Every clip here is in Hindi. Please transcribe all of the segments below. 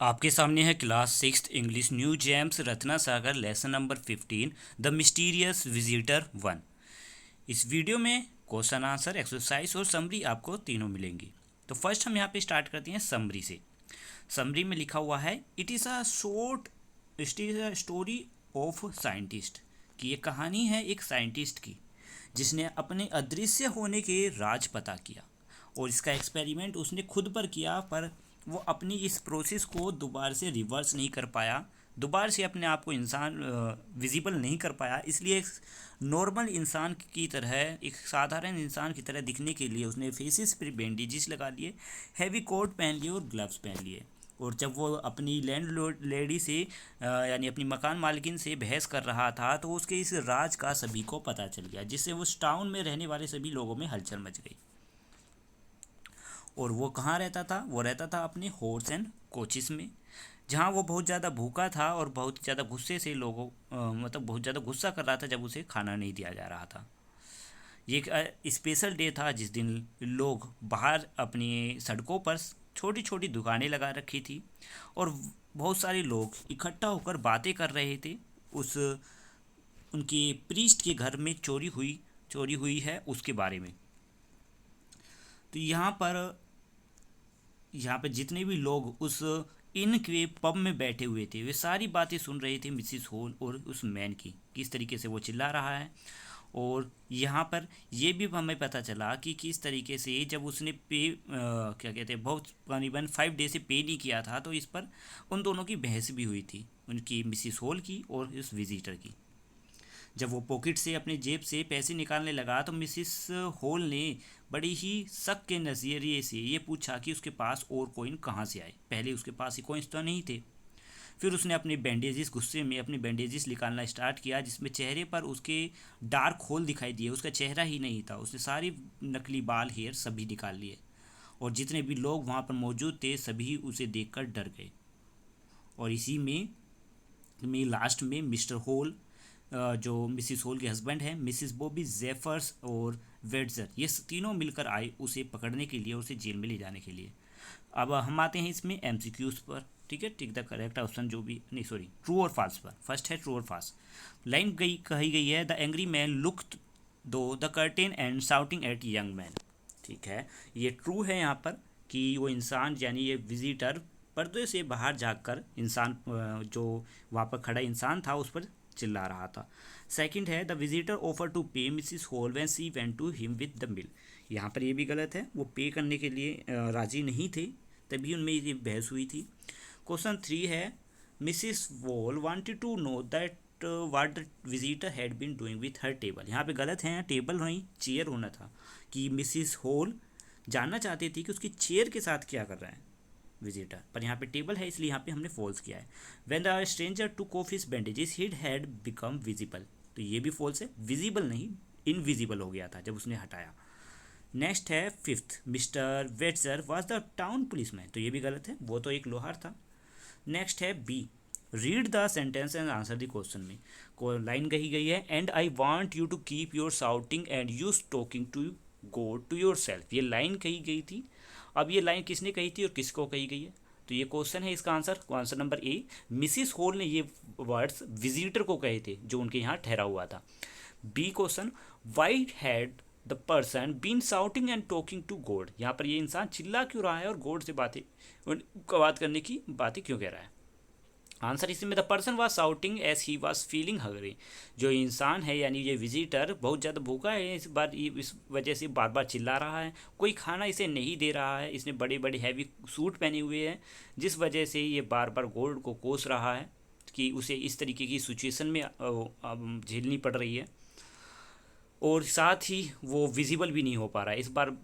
आपके सामने है class sixth English new James Ratna Sagar lesson number 15 the mysterious visitor 1। इस वीडियो में क्वेश्चन आंसर एक्सरसाइज और समरी आपको तीनों मिलेंगी। तो फर्स्ट हम यहाँ पे स्टार्ट करते हैं समरी से। समरी में लिखा हुआ है it is a short it is a story of scientist, कि ये कहानी है एक साइंटिस्ट की जिसने अपने अदृश्य होने के राज पता किया और इसका एक्सपेरिमेंट उसने खुद पर किया, पर वो अपनी इस प्रोसेस को दोबारा से रिवर्स नहीं कर पाया, दोबारा से अपने आप को इंसान विजिबल नहीं कर पाया। इसलिए एक नॉर्मल इंसान की तरह, एक साधारण इंसान की तरह दिखने के लिए उसने फेसिस पर बैंडेजेस लगा लिए, हैवी कोट पहन लिए और ग्लव्स पहन लिए। और जब वो अपनी लैंड लेडी से यानी अपनी मकान मालकिन से बहस कर रहा था तो उसके इस राज का सभी को पता चल गया, जिससे उस टाउन में रहने वाले सभी लोगों में हलचल मच गई। और वो कहाँ रहता था? वो रहता था अपने हॉर्स एंड कोचिस में, जहाँ वो बहुत ज़्यादा भूखा था और बहुत ज़्यादा गुस्से से लोगों मतलब बहुत ज़्यादा गुस्सा कर रहा था जब उसे खाना नहीं दिया जा रहा था। ये एक स्पेशल डे था जिस दिन लोग बाहर अपनी सड़कों पर छोटी छोटी दुकानें लगा रखी थी और बहुत सारे लोग इकट्ठा होकर बातें कर रहे थे उस उनके प्रीस्ट के घर में चोरी हुई है उसके बारे में। तो यहाँ पर जितने भी लोग उस इन के पब में बैठे हुए थे वे सारी बातें सुन रहे थे मिसिस हॉल और उस मैन की, किस तरीके से वो चिल्ला रहा है। और यहाँ पर ये भी हमें पता चला कि किस तरीके से जब उसने क्या कहते हैं बहुत करीबन 5 डे से पे नहीं किया था, तो इस पर उन दोनों की बहस भी हुई थी, उनकी मिसिस हॉल की और उस विजिटर की। जब वो पॉकेट से अपने जेब से पैसे निकालने लगा तो मिसिस हॉल ने बड़ी ही शक के नज़रिए से ये पूछा कि उसके पास और कॉइन कहाँ से आए, पहले उसके पास ये कॉइन्स तो नहीं थे। फिर उसने अपने बैंडेजेस गुस्से में अपने बैंडेजेस निकालना स्टार्ट किया, जिसमें चेहरे पर उसके डार्क होल दिखाई दिए, उसका चेहरा ही नहीं था। उसने सारी नकली बाल हेयर सभी निकाल लिए और जितने भी लोग वहाँ पर मौजूद थे सभी उसे देखकर डर गए। और इसी में लास्ट में मिस्टर होल, जो मिसिस होल के हस्बैंड हैं, मिसिस बॉबी जेफर्स और वेडजर, ये तीनों मिलकर आए उसे पकड़ने के लिए और उसे जेल में ले जाने के लिए। अब हम आते हैं इसमें एमसीक्यूज पर। ठीक है, टिक द करेक्ट ऑप्शन जो भी नहीं, सॉरी, ट्रू और फाल्स पर। फर्स्ट है ट्रू और फाल्स। लाइन कही गई है द एंग्री मैन लुक्ड दो the curtain and shouting at young man. ठीक है, ये ट्रू है यहाँ पर कि वो इंसान यानी ये विजिटर पर्दे से बाहर जाकर इंसान जो वहाँ पर खड़ा इंसान था उस पर चिल्ला रहा था। सेकंड है the visitor offer to pay Mrs Hall when she went to him with the bill. यहाँ पर ये भी गलत है, वो पे करने के लिए राज़ी नहीं थे, तभी उनमें ये बहस हुई थी। क्वेश्चन 3 है Mrs Wall wanted to know that what the visitor had been doing with her table. यहाँ पे गलत है, टेबल नहीं चेयर होना था, कि मिसिस हॉल जानना चाहती थी कि उसकी चेयर के साथ क्या कर रहा है विजिटर, पर यहाँ पे टेबल है इसलिए यहाँ पे हमने फॉल्स किया है। When the stranger took off his bandages he had become visible, तो ये भी फॉल्स है, विजिबल नहीं इनविजिबल हो गया था जब उसने हटाया। नेक्स्ट है fifth, Mister Wetzer was the town policeman, तो ये भी गलत है, वो तो एक लोहार था। नेक्स्ट है B, read the sentence and answer the question में को लाइन कही गई है and I want you to keep your shouting and you talking to God to yourself, ये लाइन कही गई थी। अब ये लाइन किसने कही थी और किसको कही गई है? तो ये क्वेश्चन है, इसका answer number A, Mrs Hall ने ये वर्ड्स विजिटर को कहे थे जो उनके यहाँ ठहरा हुआ था। B question, why had the person been shouting and talking to God, यहाँ पर ये इंसान चिल्ला क्यों रहा है और गॉड से बात करने की बातें क्यों कह रहा है? आंसर इसी में the person was shouting as he was feeling hungry, जो इंसान है यानी ये विजिटर बहुत ज़्यादा भूखा है, इस वजह से बार बार चिल्ला रहा है, कोई खाना इसे नहीं दे रहा है, इसने बड़े बड़े हैवी सूट पहने हुए हैं, जिस वजह से ये बार बार गॉड को कोस रहा है कि उसे इस तरीके की सिचुएशन में झेलनी पड़ रही है और साथ ही वो विजिबल भी नहीं हो पा रहा है,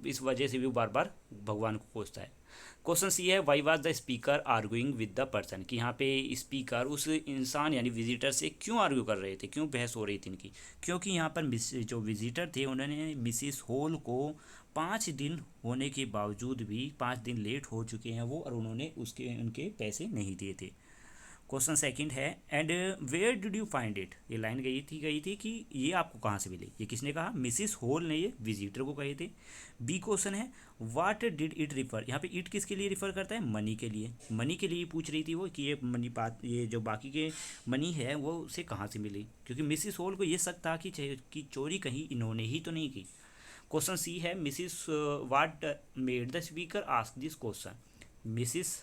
इस वजह से भी वो बार बार भगवान को कोसता है। क्वेश्चन सी है why was the speaker arguing with the person, कि यहाँ पे स्पीकर उस इंसान यानी विजिटर से क्यों आर्ग्यू कर रहे थे, क्यों बहस हो रही थी इनकी? क्योंकि यहाँ पर जो विजिटर थे उन्होंने मिसिस हॉल को 5 दिन होने के बावजूद भी, 5 दिन लेट हो चुके हैं वो, और उन्होंने उनके पैसे नहीं दिए थे। क्वेश्चन सेकंड है and where did you find it, ये लाइन गई थी कि ये आपको कहाँ से मिली, ये किसने कहा, मिसिस हॉल ने ये विजिटर को कहे थे। बी क्वेश्चन है व्हाट डिड इट रिफर, यहाँ पे इट किसके लिए रिफर करता है, मनी के लिए, मनी के लिए पूछ रही थी वो कि ये मनी बात, ये जो बाकी के मनी है वो उसे कहाँ से मिली, क्योंकि मिसिस हॉल को ये शक था कि चोरी कहीं इन्होंने ही तो नहीं की। क्वेश्चन सी है Mrs what made the speaker ask this question, Mrs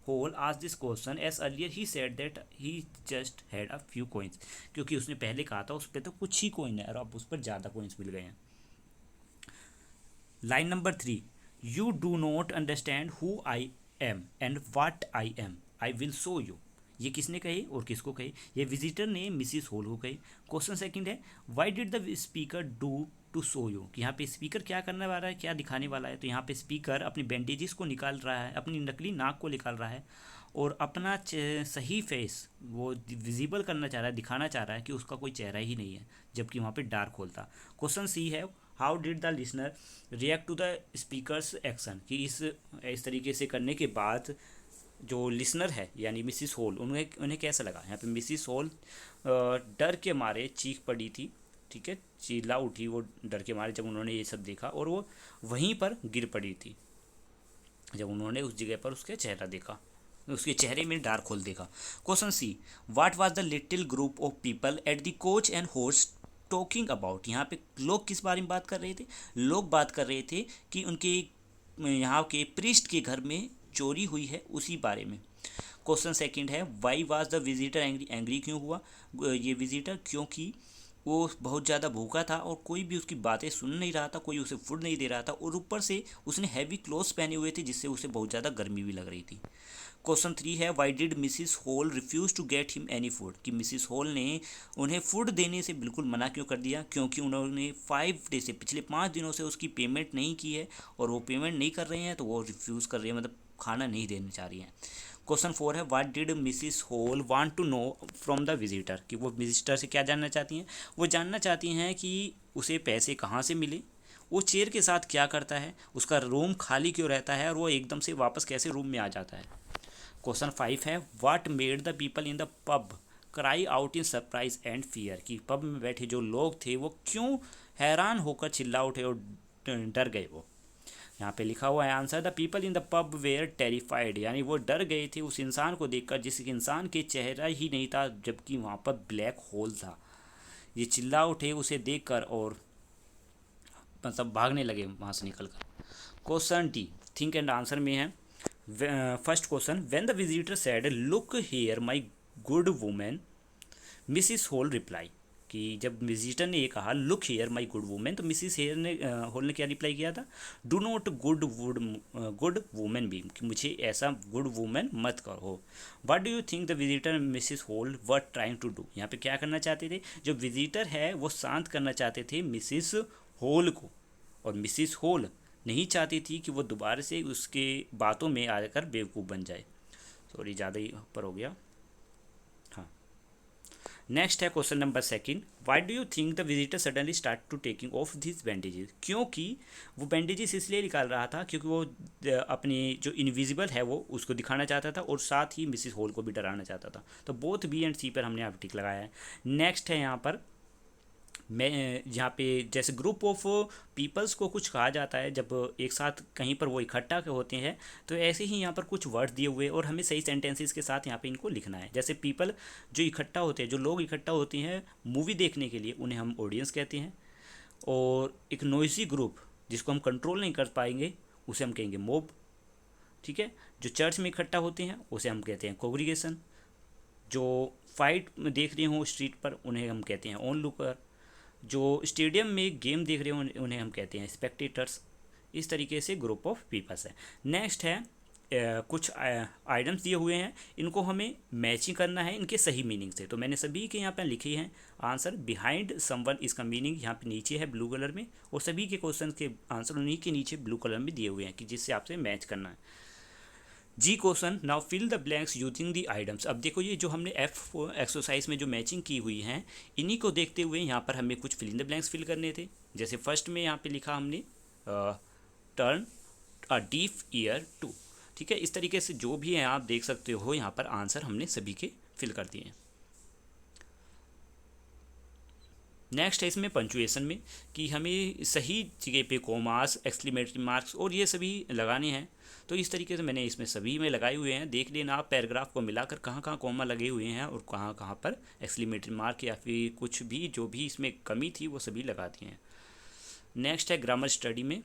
Hole asked this question as earlier he said that he just had a few coins, क्योंकि उसने पहले कहा था उस पर तो कुछ ही कॉइन है और अब उस पर ज़्यादा कॉइन्स मिल गए हैं। Line number 3, you do not understand who I am and what I am, I will show you, ये किसने कही और किसको कही, ये विजिटर ने मिसिस होल को कही। क्वेश्चन सेकंड है why did the speaker do to show you, कि यहाँ पे स्पीकर क्या करने वाला है, क्या दिखाने वाला है, तो यहाँ पे स्पीकर अपनी बैंडेजेस को निकाल रहा है, अपनी नकली नाक को निकाल रहा है और अपना सही फेस वो विजिबल करना चाह रहा है, दिखाना चाह रहा है कि उसका कोई चेहरा ही नहीं है, जबकि वहाँ पे डार्क होल था। क्वेश्चन सी है how did the listener react to the speaker's action, कि इस तरीके से करने के बाद जो लिसनर है यानी मिसिस हॉल उन्हें कैसा लगा। यहाँ पे मिसिस हॉल डर के मारे चीख पड़ी थी, ठीक है, चिल्ला उठी वो डर के मारे जब उन्होंने ये सब देखा और वो वहीं पर गिर पड़ी थी जब उन्होंने उस जगह पर उसके चेहरा देखा, उसके चेहरे में डार्क होल देखा। Question see what was the little group of people at the coach and horse talking about, यहाँ पे लोग किस बारे में बात कर रहे थे, लोग बात कर रहे थे कि उनके यहाँ के प्रीस्ट के घर में चोरी हुई है उसी बारे में। क्वेश्चन सेकंड है why was the visitor angry, angry क्यों हुआ ये विजिटर, क्योंकि वो बहुत ज़्यादा भूखा था और कोई भी उसकी बातें सुन नहीं रहा था, कोई उसे फूड नहीं दे रहा था और ऊपर से उसने हैवी क्लोथ्स पहने हुए थे जिससे उसे बहुत ज़्यादा गर्मी भी लग रही थी। क्वेश्चन 3 है why did Mrs Hall refuse to get him any food, कि मिसिस हॉल ने उन्हें फूड देने से बिल्कुल मना क्यों कर दिया, क्योंकि उन्होंने 5 डे से पिछले 5 दिनों से उसकी पेमेंट नहीं की है और वो पेमेंट नहीं कर रहे हैं तो वो रिफ्यूज़ कर रही है, मतलब खाना नहीं देना चाह रही हैं। क्वेश्चन 4 है what did Mrs Hall want to know from the visitor, कि वो विजिटर से क्या जानना चाहती हैं, वो जानना चाहती हैं कि उसे पैसे कहाँ से मिले, वो चेयर के साथ क्या करता है, उसका रूम खाली क्यों रहता है और वो एकदम से वापस कैसे रूम में आ जाता है। क्वेश्चन 5 है what made the people in the pub cry out in surprise and fear, कि पब में बैठे जो लोग थे वो क्यों हैरान होकर चिल्ला उठे और डर गए। वो यहाँ पे लिखा हुआ है answer the people in the pub were terrified, यानी वो डर गए थे उस इंसान को देखकर जिस इंसान के चेहरा ही नहीं था जबकि वहाँ पर ब्लैक होल था। ये चिल्ला उठे उसे देखकर और मतलब भागने लगे वहाँ से निकलकर। Question D think and answer में है first question when the visitor said look here my good woman Mrs Hall reply, कि जब विजिटर ने ये कहा look here my good woman तो मिसिस हॉल ने क्या रिप्लाई किया था, do not good woman be, कि मुझे ऐसा गुड वुमेन मत कहो। What do you think the visitor Mrs Hall were trying to do, यहाँ पे क्या करना चाहते थे, जो विजिटर है वो शांत करना चाहते थे मिसिस हॉल को और मिसिस हॉल नहीं चाहती थी कि वो दोबारा से उसके बातों में आकर बेवकूफ़ बन जाए। सॉरी ज़्यादा ही ऊपर हो गया। हाँ नेक्स्ट है question number second why do you think the visitor suddenly start to taking off this bandages, क्योंकि वो बैंडेजेस इसलिए निकाल रहा था क्योंकि वो अपनी जो इनविजिबल है वो उसको दिखाना चाहता था और साथ ही मिसिस हॉल को भी डराना चाहता था। तो बोथ बी एंड सी पर हमने यहाँ टिक लगाया है। नेक्स्ट है यहाँ पर मैं यहाँ पे जैसे ग्रुप ऑफ पीपल्स को कुछ कहा जाता है जब एक साथ कहीं पर वो इकट्ठा होते हैं, तो ऐसे ही यहाँ पर कुछ वर्ड्स दिए हुए और हमें सही सेंटेंसेस के साथ यहाँ पे इनको लिखना है। जैसे पीपल जो इकट्ठा होते हैं, जो लोग इकट्ठा होते हैं मूवी देखने के लिए, उन्हें हम ऑडियंस कहते हैं। और एक नॉइसी ग्रुप जिसको हम कंट्रोल नहीं कर पाएंगे उसे हम कहेंगे मोब, ठीक है। जो चर्च में इकट्ठा होते हैं उसे हम कहते हैं कॉन्ग्रीगेशन। जो फाइट में देख रहे हों स्ट्रीट पर उन्हें हम कहते हैं ऑन लुकर। जो स्टेडियम में गेम देख रहे हो उन्हें हम कहते हैं स्पेक्टेटर्स। इस तरीके से ग्रुप ऑफ पीपल्स है। नेक्स्ट है कुछ आइटम्स दिए हुए हैं, इनको हमें मैचिंग करना है इनके सही मीनिंग से। तो मैंने सभी के यहाँ पर लिखे हैं आंसर। बिहाइंड समवन इसका मीनिंग यहाँ पे नीचे है ब्लू कलर में और सभी के क्वेश्चन के आंसर उन्हीं के नीचे ब्लू कलर में दिए हुए हैं कि जिससे आपसे मैच करना है। G question now fill the blanks using the items. अब देखो ये जो हमने एफ एक्सरसाइज में जो मैचिंग की हुई हैं इन्हीं को देखते हुए यहाँ पर हमें कुछ fill in the blanks fill करने थे। जैसे फर्स्ट में यहाँ पे लिखा हमने turn a deaf ear to, ठीक है, इस तरीके से जो भी है आप देख सकते हो यहाँ पर आंसर हमने सभी के फिल कर दिए हैं। नेक्स्ट है इसमें पंचुएशन में कि हमें सही जगह पे कॉमास, एक्सक्लेमेटरी मार्क्स और ये सभी लगाने हैं। तो इस तरीके से मैंने इसमें सभी में लगाए हुए हैं। देख लेना आप पैराग्राफ को मिलाकर कहाँ कहाँ कॉमा लगे हुए हैं और कहाँ कहाँ पर एक्सक्लेमेटरी मार्क या फिर कुछ भी जो भी इसमें कमी थी वो सभी लगा दिए हैं। नेक्स्ट है ग्रामर स्टडी में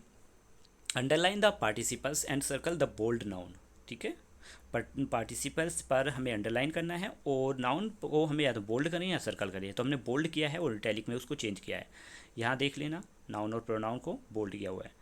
underline the participles and circle the bold noun. ठीक है, पार्टिसिपल्स पर हमें अंडरलाइन करना है और नाउन को हमें या तो बोल्ड करें या सर्कल करें। तो हमने बोल्ड किया है और इटैलिक में उसको चेंज किया है। यहाँ देख लेना नाउन और प्रोनाउन को बोल्ड किया हुआ है।